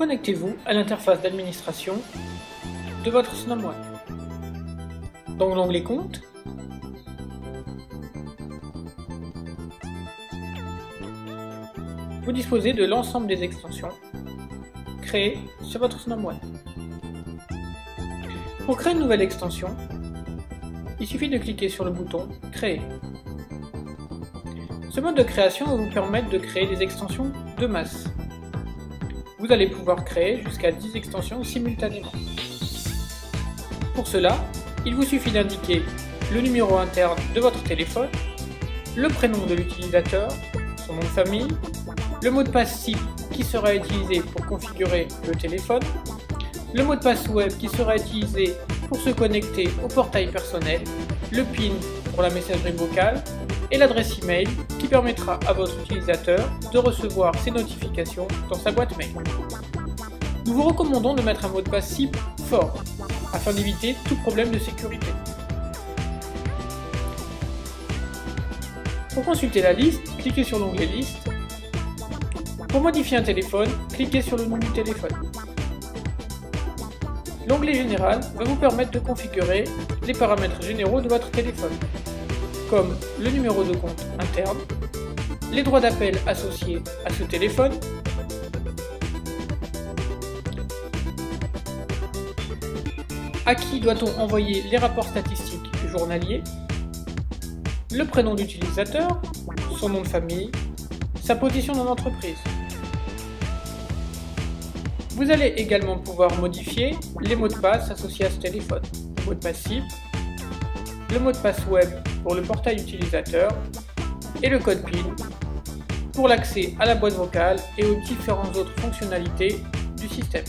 Connectez-vous à l'interface d'administration de votre Snam One. Dans l'onglet Compte, vous disposez de l'ensemble des extensions créées sur votre Snam One. Pour créer une nouvelle extension, il suffit de cliquer sur le bouton Créer. Ce mode de création va vous permettre de créer des extensions de masse. Vous allez pouvoir créer jusqu'à 10 extensions simultanément. Pour cela, il vous suffit d'indiquer le numéro interne de votre téléphone, le prénom de l'utilisateur, son nom de famille, le mot de passe SIP qui sera utilisé pour configurer le téléphone, le mot de passe web qui sera utilisé pour se connecter au portail personnel, le PIN pour la messagerie vocale et l'adresse email qui permettra à votre utilisateur de recevoir ses notifications dans sa boîte mail. Nous vous recommandons de mettre un mot de passe SIP fort afin d'éviter tout problème de sécurité. Pour consulter la liste, cliquez sur l'onglet Liste. Pour modifier un téléphone, cliquez sur le nom du téléphone. L'onglet Général va vous permettre de configurer les paramètres généraux de votre téléphone, comme le numéro de compte interne, les droits d'appel associés à ce téléphone, à qui doit-on envoyer les rapports statistiques journaliers, le prénom d'utilisateur, son nom de famille, sa position dans l'entreprise. Vous allez également pouvoir modifier les mots de passe associés à ce téléphone, le mot de passe SIP, le mot de passe web pour le portail utilisateur et le code PIN pour l'accès à la boîte vocale et aux différentes autres fonctionnalités du système.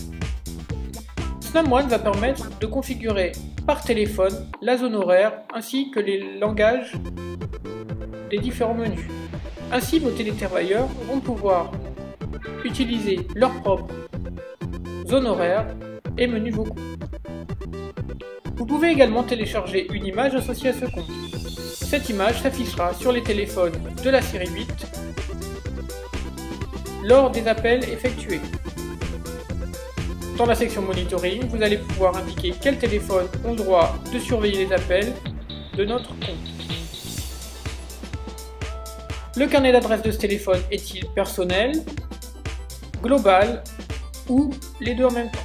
Snam One va permettre de configurer par téléphone la zone horaire ainsi que les langages des différents menus. Ainsi, vos télétravailleurs vont pouvoir utiliser leur propre zone horaire et menus vocaux. Vous pouvez également télécharger une image associée à ce compte. Cette image s'affichera sur les téléphones de la série 8 lors des appels effectués. Dans la section monitoring, vous allez pouvoir indiquer quels téléphones ont le droit de surveiller les appels de notre compte. Le carnet d'adresse de ce téléphone est-il personnel, global ou les deux en même temps?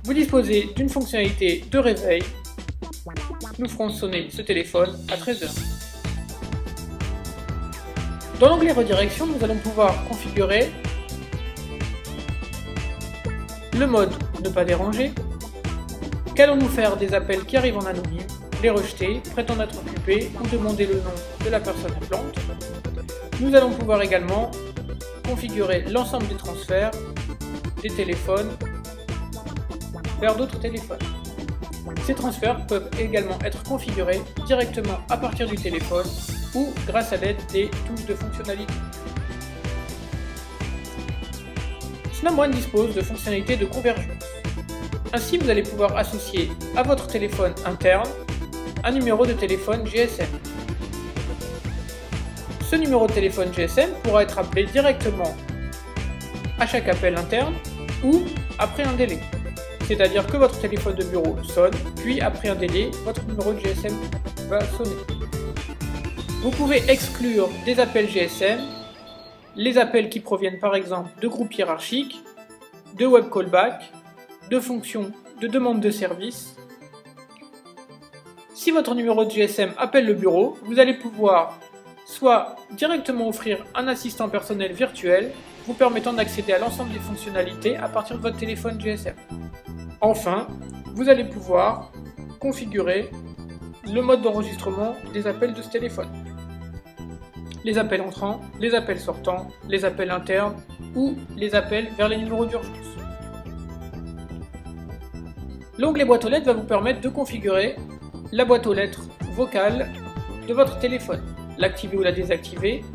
Vous disposez d'une fonctionnalité de réveil. Nous ferons sonner ce téléphone à 13h. Dans l'onglet Redirection, nous allons pouvoir configurer le mode Ne pas déranger. Qu'allons-nous faire des appels qui arrivent en anonyme, les rejeter, prétendre être occupés ou demander le nom de la personne appelante. Nous allons pouvoir également configurer l'ensemble des transferts des téléphones vers d'autres téléphones. Ces transferts peuvent également être configurés directement à partir du téléphone ou grâce à l'aide des touches de fonctionnalité. Snam One dispose de fonctionnalités de convergence. Ainsi, vous allez pouvoir associer à votre téléphone interne un numéro de téléphone GSM. Ce numéro de téléphone GSM pourra être appelé directement à chaque appel interne ou après un délai. C'est-à-dire que votre téléphone de bureau sonne, puis après un délai, votre numéro de GSM va sonner. Vous pouvez exclure des appels GSM, les appels qui proviennent par exemple de groupes hiérarchiques, de web callback, de fonctions de demande de service. Si votre numéro de GSM appelle le bureau, vous allez pouvoir soit directement offrir un assistant personnel virtuel vous permettant d'accéder à l'ensemble des fonctionnalités à partir de votre téléphone GSM. Enfin, vous allez pouvoir configurer le mode d'enregistrement des appels de ce téléphone. Les appels entrants, les appels sortants, les appels internes ou les appels vers les numéros d'urgence. L'onglet boîte aux lettres va vous permettre de configurer la boîte aux lettres vocale de votre téléphone, l'activer ou la désactiver,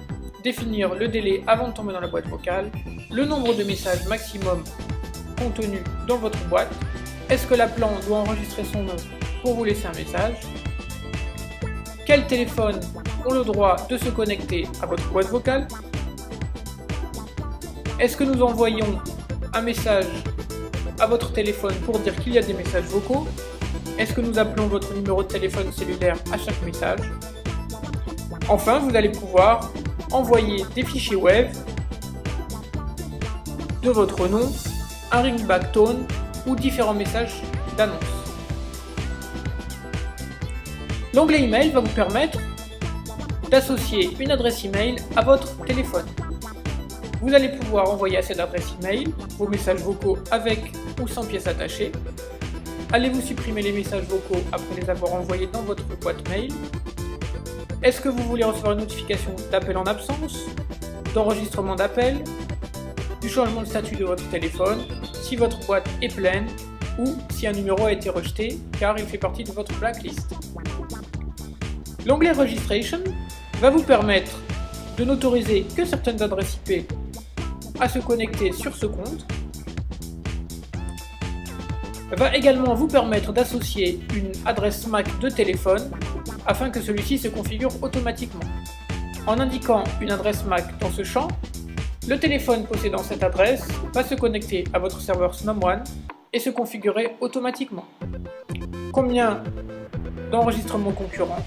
définir le délai avant de tomber dans la boîte vocale, le nombre de messages maximum contenus dans votre boîte, est-ce que l'appelant doit enregistrer son nom pour vous laisser un message, quels téléphones ont le droit de se connecter à votre boîte vocale, est-ce que nous envoyons un message à votre téléphone pour dire qu'il y a des messages vocaux? Est-ce que nous appelons votre numéro de téléphone cellulaire à chaque message? Enfin, vous allez pouvoir envoyer des fichiers web de votre nom, un ringback tone ou différents messages d'annonce. L'onglet email va vous permettre d'associer une adresse email à votre téléphone. Vous allez pouvoir envoyer à cette adresse email vos messages vocaux avec ou sans pièce attachée. Allez-vous supprimer les messages vocaux après les avoir envoyés dans votre boîte mail? Est-ce que vous voulez recevoir une notification d'appel en absence, d'enregistrement d'appel, du changement de statut de votre téléphone, si votre boîte est pleine ou si un numéro a été rejeté car il fait partie de votre blacklist? L'onglet Registration va vous permettre de n'autoriser que certaines adresses IP à se connecter sur ce compte. Va également vous permettre d'associer une adresse MAC de téléphone afin que celui-ci se configure automatiquement. En indiquant une adresse MAC dans ce champ, le téléphone possédant cette adresse va se connecter à votre serveur SNOM-1 et se configurer automatiquement. Combien d'enregistrements concurrents?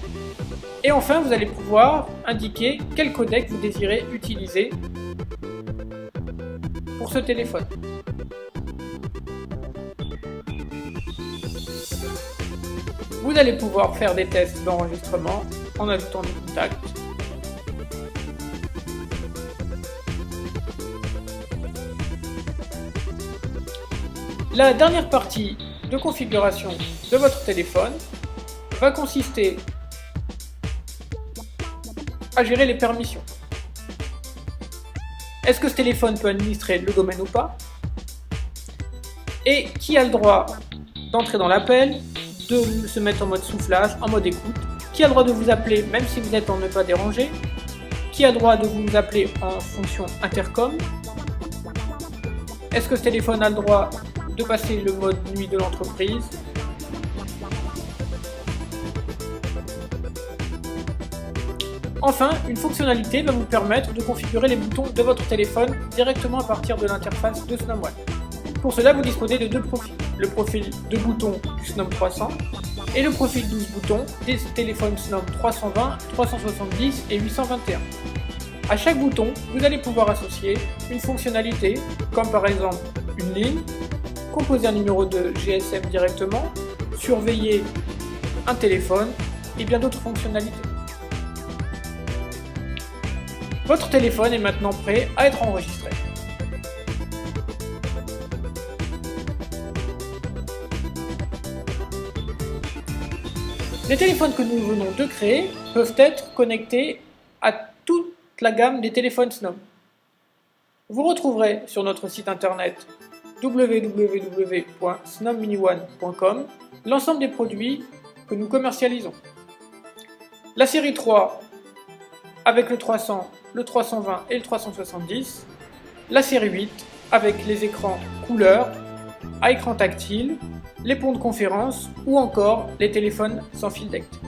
Et enfin, vous allez pouvoir indiquer quel codec vous désirez utiliser pour ce téléphone. Vous allez pouvoir faire des tests d'enregistrement en ajoutant des contacts. La dernière partie de configuration de votre téléphone va consister à gérer les permissions. Est-ce que ce téléphone peut administrer le domaine ou pas? Et qui a le droit d'entrer dans l'appel, de se mettre en mode soufflage, en mode écoute? Qui a le droit de vous appeler même si vous êtes en ne pas déranger? Qui a le droit de vous appeler en fonction intercom? Est-ce que ce téléphone a le droit de passer le mode nuit de l'entreprise? Enfin, une fonctionnalité va vous permettre de configurer les boutons de votre téléphone directement à partir de l'interface de SNOM-1. Pour cela, vous disposez de deux profils. Le profil de boutons du SNOM 300 et le profil 12 boutons des téléphones SNOM 320, 370 et 821. À chaque bouton, vous allez pouvoir associer une fonctionnalité, comme par exemple une ligne, composer un numéro de GSM directement, surveiller un téléphone et bien d'autres fonctionnalités. Votre téléphone est maintenant prêt à être enregistré. Les téléphones que nous venons de créer peuvent être connectés à toute la gamme des téléphones SNOM. Vous retrouverez sur notre site internet www.snommini1.com l'ensemble des produits que nous commercialisons. La série 3 avec le 300, le 320 et le 370, la série 8 avec les écrans couleurs, à écran tactile, les ponts de conférence ou encore les téléphones sans fil d'active.